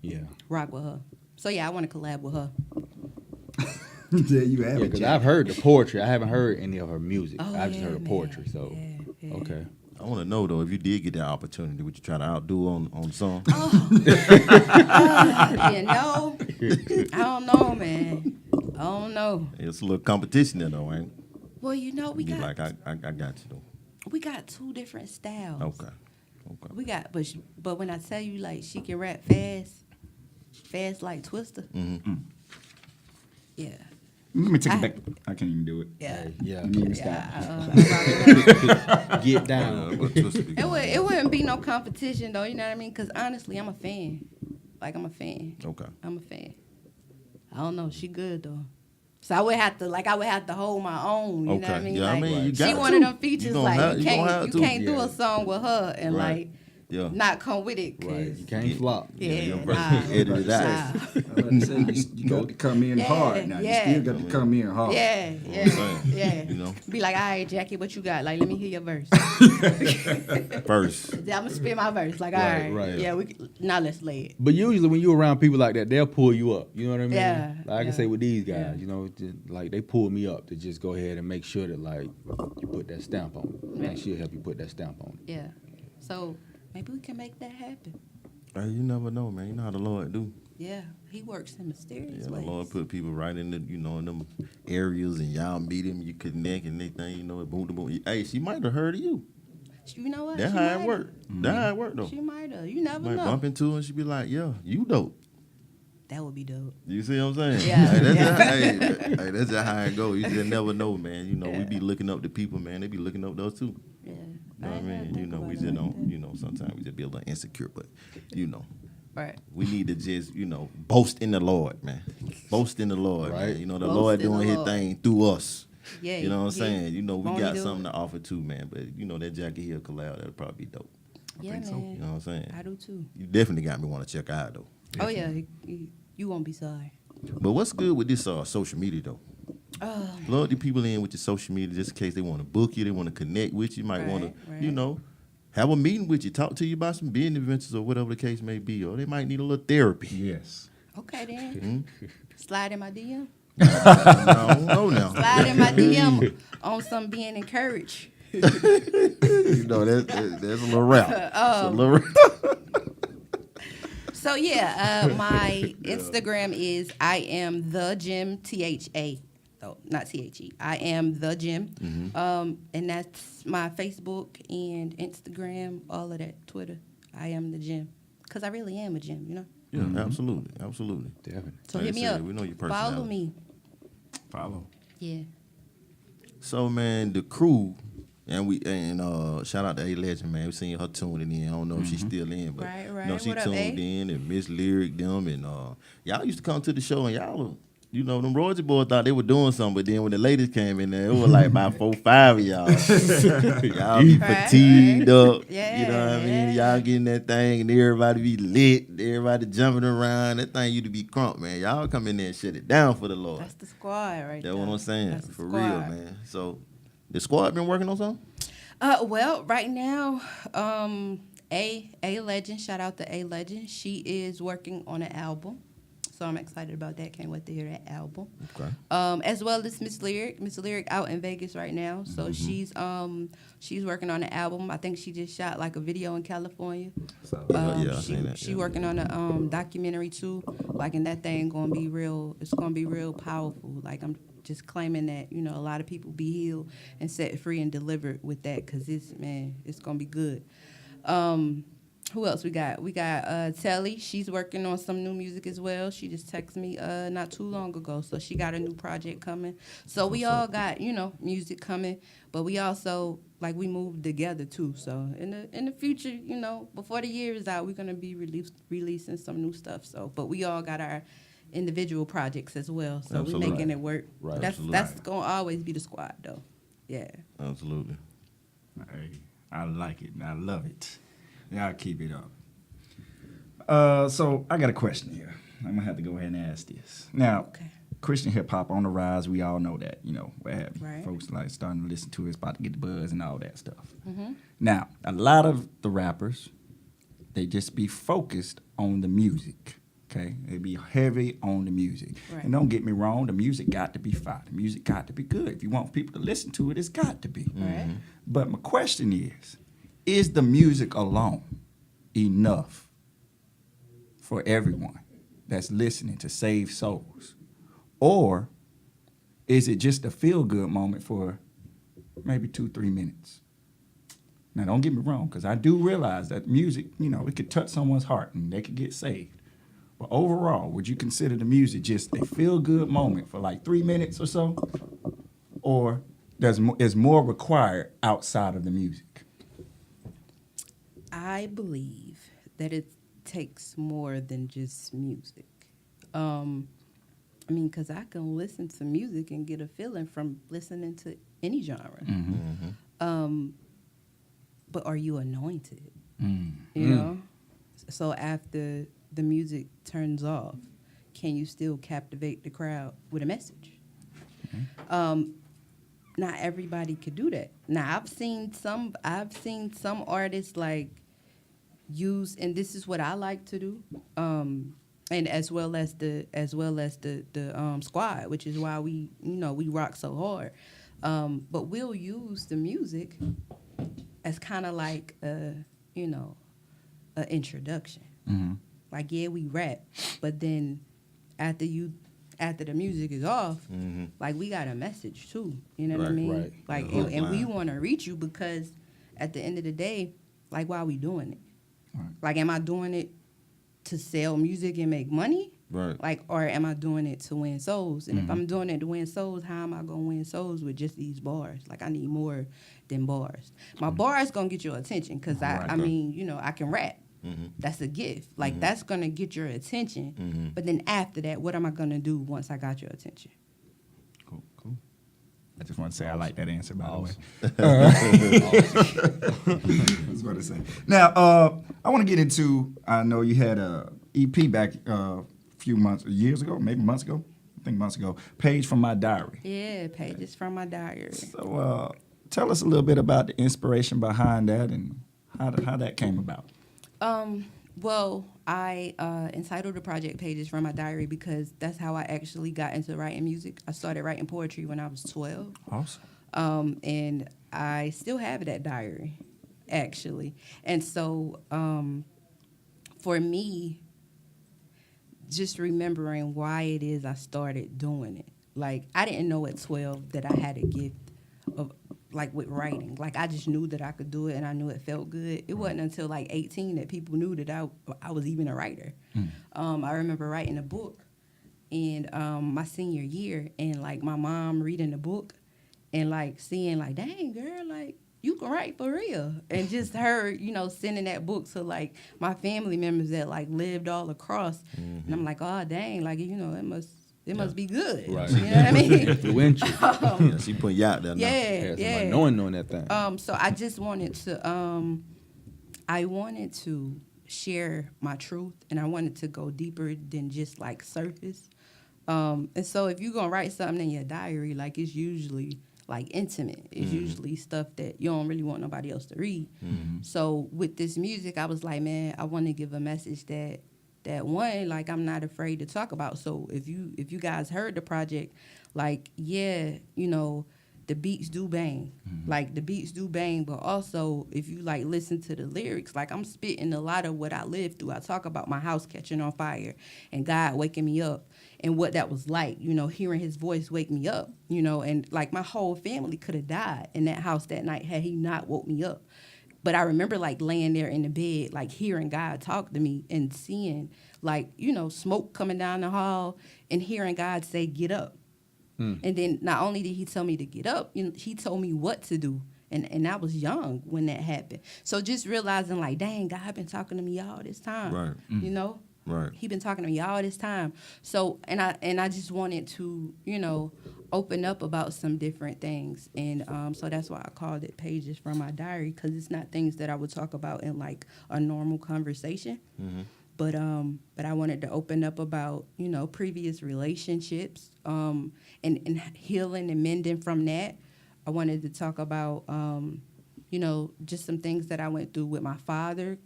Yeah. rock with her. So yeah, I want to collab with her. There you have Yeah, it. because Jack. I've heard the poetry. I haven't heard any of her music. Oh, I've just yeah, heard the man. poetry. So, Yeah. okay. I want to know, though, if you did get that opportunity, would you try to outdo on the song? You know, I don't know, man. I don't know. It's a little competition there, though, ain't it? Well, you know, You like, I got you, though. we got 2 different styles. Okay. We got, but when I tell you, like, she can rap fast like Twister. Mm-hmm. Yeah, Let me take it back. I can't even do it. yeah, Yeah. Let me even yeah. stop. Get down. It wouldn't be no competition though. You know what I mean? Because honestly, I'm a fan. Like, I'm a fan. Okay. I'm a fan. I don't know. She good though. So I would have to hold my own. You know what I Okay. mean? Yeah, I like, mean, you she got one to. of them features You gonna like have- you you gonna have can't to. do a song with her and Right. like Yeah. not come with it. 'cause- Right. You can't flop. Yeah, Yeah, your nah, verse edit it out. nah. You got to come in Yeah, hard now. yeah. You still got to come in hard. Yeah, I'm yeah, saying, yeah. you know. Be like, all right, Jackie, what you got? Like, let me hear your verse. First. I'm gonna spit my verse. Like, all Right, right, right. yeah. Now let's lay it. But usually when you're around people like that, they'll pull you up. You know what I mean? Yeah, Like I can yeah, say with these guys, yeah. you know, just, like they pull me up to just go ahead and make sure that like you put that stamp on it. Right. Like she'll help you put that stamp on it. Yeah. So maybe we can make that happen. Hey, you never know, man. You know how the Lord do. Yeah, He works in mysterious Yeah, the ways. Lord put people right in the, you know, in them areas, and y'all meet him, you connect, and next thing you know, boom, boom, boom. Hey, she might have heard of you. You know what? That's She how it might- work. That's how it work, though. She might have. You never Might know. bump into her, and she be like, yeah, you dope. That would be dope. You see what I'm saying? Yeah, Hey, that's yeah. Just, hey, that's just how it go. You just never know, man. You know, we be looking up to people, man. They be looking up to us too. Yeah. You know what I mean? You know, we just don't, you know, sometimes we just be a little insecure, but, you know. Right. We need to just, you know, boast in the Lord, man. Boast in the Lord, Right. man. You know, the Boast Lord in the doing his Lord. thing through us. Yeah. You know what I'm he- saying? You know, we won't he got do something it? to offer too, man. But, you know, that Jackie Hill collab, that'll probably be dope. Yeah, think so. man. You know what I'm saying? I do too. You definitely got me want to check out, though. Oh yeah, you won't be sorry. But what's good with this social media, though? Oh, Plug the people in with your social media just in case they want to book you, they want to connect with you, might want Right, to, you right. know, have a meeting with you, talk to you about some business ventures or whatever the case may be, or they might need a little therapy. Yes. okay then. Slide in my DM. I don't know now. Slide in my DM on some being encouraged. You know, that's a little rap. It's a little So yeah, my Instagram is I am the Gym THA. Oh, not THE. I am the Gym. And that's my Facebook and Instagram, all of that, Twitter. I am the Gym. Because I really am a gym, you know? Yeah, absolutely, absolutely. Definitely. So Like hit I me said, up. we know your Follow personality. me. Follow. Yeah. So man, the crew, and shout out to A Legend, man. We seen her tuning in. I don't know if she's still in, but Right, you right. know she What up, tuned A? in, and Miss Lyric them, and y'all used to come to the show, and y'all, you know, them Roger boys thought they were doing something, but then when the ladies came in there, it was like about 4, 5 of y'all. Y'all be Right, fatigued up. Yeah, You know what I mean? yeah. Y'all getting that thing, and everybody be lit, everybody jumping around. That thing used to be crunk, man. Y'all come in there and shut it down for the Lord. That's the squad right there. That's what I'm saying. That's the For squad. real, man. So the squad been working on something? Well, right now, A Legend, shout out to A Legend. She is working on an album. So I'm excited about that. Can't wait to hear that album. Okay. As well as Miss Lyric. Miss Lyric out in Vegas right now. So she's working on an album. I think she just shot like a video in California. I seen that. She yeah. working on a documentary too. Like, and that thing gonna be real. It's gonna be real powerful. Like, I'm just claiming that, you know, a lot of people be healed and set free and delivered with that, because it's gonna be good. Who else we got? We got Telly. She's working on some new music as well. She just texted me not too long ago. So she got a new project coming. So we all got, you know, music coming, but we also, like, we moved together too. So in the future, you know, before the year is out, we're gonna be releasing some new stuff. So, but we all got our individual projects as well. So Absolutely. we're making it work. Right. That's Absolutely. gonna always be the squad though. Yeah. Absolutely. Hey, I like it. I love it. Y'all keep it up. So I got a question here. I'm gonna have to go ahead and ask this. Now, Okay. Christian hip hop on the rise. We all know that. You know, what have you. Right. Folks like starting to listen to it, it's about to get the buzz and all that stuff. Mm-hmm. Now, a lot of the rappers, they just be focused on the music. Okay, they be heavy on the music. Right. And don't get me wrong, the music got to be fire. The music got to be good. If you want people to listen to it, it's got to be. Right. But my question is the music alone enough for everyone that's listening to save souls? Or is it just a feel-good moment for maybe 2-3 minutes? Now, don't get me wrong, because I do realize that music, you know, it could touch someone's heart and they could get saved. But overall, would you consider the music just a feel-good moment for like 3 minutes or so? Or is more required outside of the music? I believe that it takes more than just music. I mean, because I can listen to music and get a feeling from listening to any genre. But are you anointed? You know? So after the music turns off, can you still captivate the crowd with a message? Not everybody could do that. Now I've seen some artists like use, and this is what I like to do, and as well as the squad, which is why we rock so hard. But we'll use the music as kind of like an introduction. Like, yeah, we rap, but then after the music is off, like, we got a message too. You know what I Right, mean? right. Like, The hook and we line. want to reach you because at the end of the day, like, why are we doing it? Right. Like, am I doing it to sell music and make money? Right. Like, or am I doing it to win souls? And if I'm doing it to win souls, how am I gonna win souls with just these bars? Like, I need more than bars. My bars gonna get your attention because I mean, I can rap. That's a gift. Like, that's gonna get your attention. But then after that, what am I gonna do once I got your attention? Cool. I just want to say I like that answer, by the way. That's what I say. Now, I want to get into, I know you had a EP back years ago, maybe months ago. I think months ago. Page from My Diary. Yeah, pages from my diary. So tell us a little bit about the inspiration behind that and how that came about. Well, I entitled the project Pages from My Diary because that's how I actually got into writing music. I started writing poetry when I was 12. Awesome. And I still have that diary, actually. And so for me, just remembering why it is I started doing it. Like, I didn't know at 12 that I had a gift of, like, with writing. Like, I just knew that I could do it, and I knew it felt good. It wasn't until, like, 18 that people knew that I was even a writer. I remember writing a book in my senior year, and, like, my mom reading the book and, like, seeing, like, dang, girl, like, you can write for real. And just her, sending that book to, like, my family members that, like, lived all across. And I'm like, oh, dang, like, it must be good. Right. You know what I mean? Influential. Yeah, she putting you out there now. Yeah, Yeah, somebody knowing that thing. So I just wanted to share my truth, and I wanted to go deeper than just, like, surface. And so if you're gonna write something in your diary, like, it's usually, like, intimate. It's usually stuff that you don't really want nobody else to read. So with this music, I was like, man, I want to give a message that one, like, I'm not afraid to talk about. So if you guys heard the project, like, yeah, the beats do bang. Like, the beats do bang, but also if you, like, listen to the lyrics, like, I'm spitting a lot of what I lived through. I talk about my house catching on fire and God waking me up and what that was like, hearing his voice wake me up, and, like, my whole family could have died in that house that night had he not woke me up. But I remember, like, laying there in the bed, like, hearing God talk to me and seeing, like, smoke coming down the hall and hearing God say, get up. And then not only did he tell me to get up, he told me what to do. And I was young when that happened. So just realizing, like, dang, God been talking to me all this time. Right. Right. He been talking to me all this time. So, and I just wanted to, open up about some different things. And so that's why I called it Pages from My Diary, because it's not things that I would talk about in, like, a normal conversation. But I wanted to open up about, previous relationships and healing and mending from that. I wanted to talk about, just some things that I went through with my father,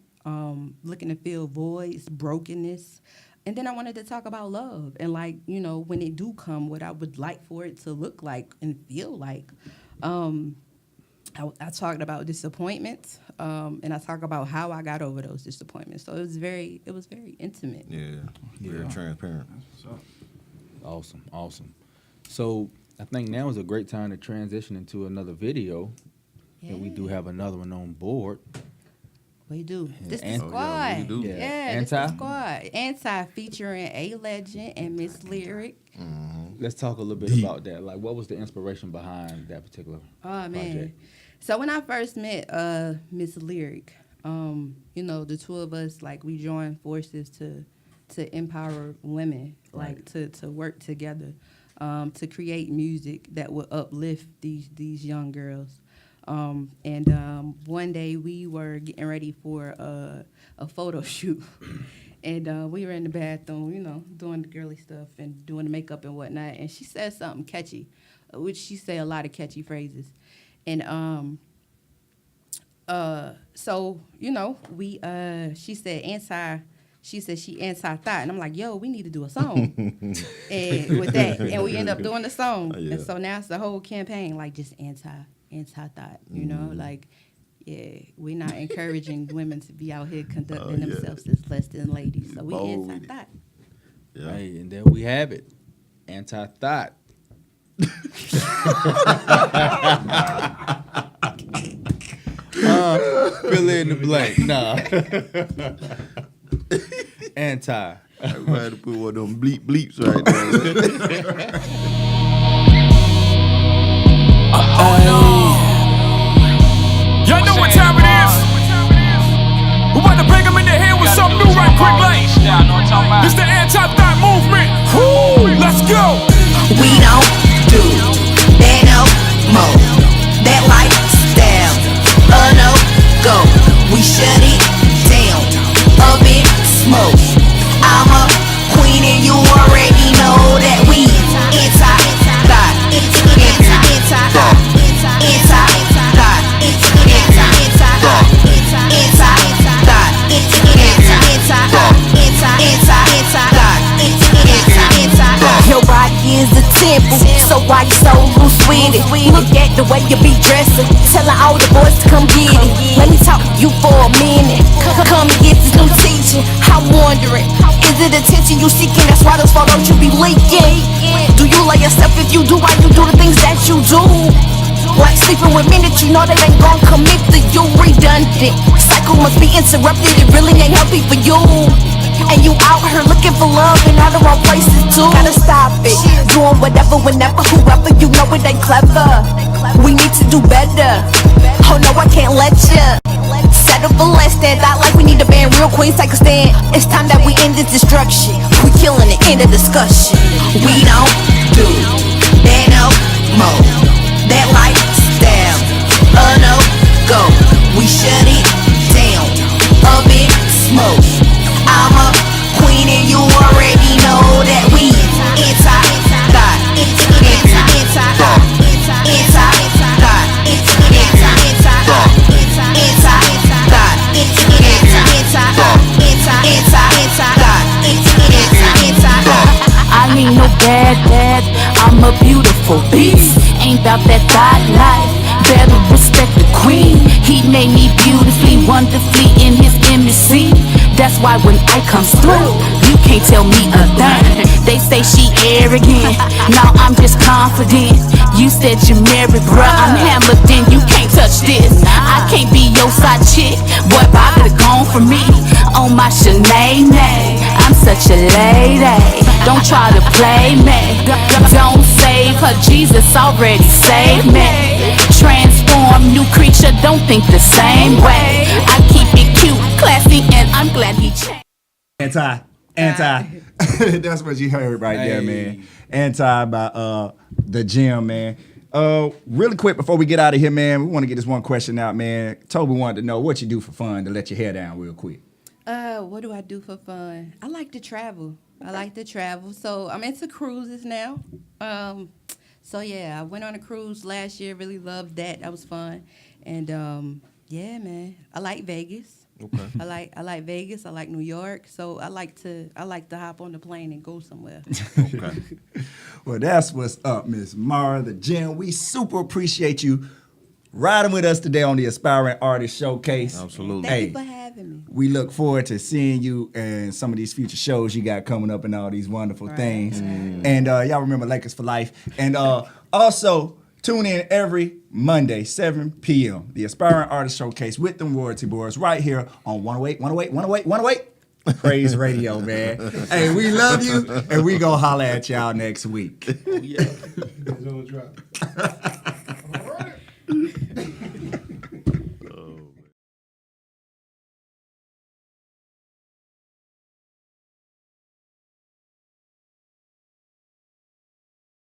looking to fill voids, brokenness. And then I wanted to talk about love and, like, when it do come, what I would like for it to look like and feel like. I talked about disappointments, and I talk about how I got over those disappointments. So it was very intimate. Yeah. Very transparent. Awesome. So I think now is a great time to transition into another video. Yeah. And we do have another one on board. We do. This the And- squad. yeah, we do. Yeah, this the Anti? squad. Anti featuring A Legend and Miss Lyric. Let's talk a little bit about that. Like, what was the inspiration behind that particular Oh man. project? So when I first met Miss Lyric, the two of us, like, we joined forces to empower women, like, to work together, to create music that would uplift these young girls. One day we were getting ready for a photo shoot. And we were in the bathroom, you know, doing the girly stuff and doing the makeup and whatnot. And she said something catchy, which she said a lot of catchy phrases. And so, you know, she said she anti-thought. And I'm like, yo, we need to do a song. And with that, and we end up doing the song. Yeah. And so now it's the whole campaign, like just anti-thought, you know, like, yeah, we're not encouraging women to be out here conducting themselves as less than ladies. So we Bold with it. anti-thought. Yeah. Hey, and there we have it. Anti-thought. Fill in the blank. Nah. Anti. I might have to put one of them bleeps right there. Y'all know what time it is. We about to bring them in the head with something new right quick, like. It's the anti-thought movement. Woo, let's go. We don't do that no more. That lifestyle, no go. We shut it down, up in smoke. I'm a queen and you already know that we anti-thought, anti-thought, anti-thought, your body is a temple, so why you so loose with it? Look at the way you be dressing, telling all the boys to come get it. Let me talk to you for a minute. Come and get this new teaching. I'm wondering, is it attention you seeking? That's why those photos you be leaking. Do you love yourself? If you do, why you do the things that you do? Like sleeping with men that you know that ain't gon' commit to you. Redundant cycle must be interrupted. It really ain't healthy for you. And you out here looking for love in all the wrong places too. Gotta stop it. Doing whatever, whenever, whoever, you know it ain't clever. We need to do better. Oh no, I can't let ya settle for less than that. Like we need a band, real queens take a stand. It's time that we end this destruction. We killing it, end of discussion. We don't do that no more. That lifestyle, no go. We shut it down, up in smoke. I'm a queen and you already know that we anti-thought, anti-thought, anti-thought, I ain't no bad, I'm a beautiful beast. Ain't about that thought life, better respect the queen. He made me beautifully, wonderfully in his image, see. That's why when I comes through, you can't tell me a thing. They say she arrogant, now I'm just confident. You said you married, bruh, I'm hammered, then you can't touch this. I can't be your side chick, boy, Bobby gone from me. On my Shanae, I'm such a lady. Don't try to play me. Don't save her, Jesus already saved me. Transform, new creature, don't think the same way. I keep it cute, classy, and I'm glad he changed. Anti. That's what you heard right there, man. Anti by the gym, man. Really quick before we get out of here, man, we want to get this one question out, man. Toby wanted to know what you do for fun to let your hair down real quick. What do I do for fun? I like to travel. So I'm into cruises now. So yeah, I went on a cruise last year. Really loved that. That was fun. And yeah, man, I like Vegas. Okay. I like Vegas. I like New York. So I like to hop on the plane and go somewhere. Okay. Well, that's what's up, Miss Mara the Gym. We super appreciate you riding with us today on the Aspiring Artist Showcase. Absolutely. Thank you for having me. We look forward to seeing you and some of these future shows you got coming up and all these wonderful things. And y'all remember Lakers for Life. And also, tune in every Monday, 7 p.m. The Aspiring Artist Showcase with them royalty boys right here on 108. Praise Radio, man. Hey, we love you, and we gonna holler at y'all next week. Yeah.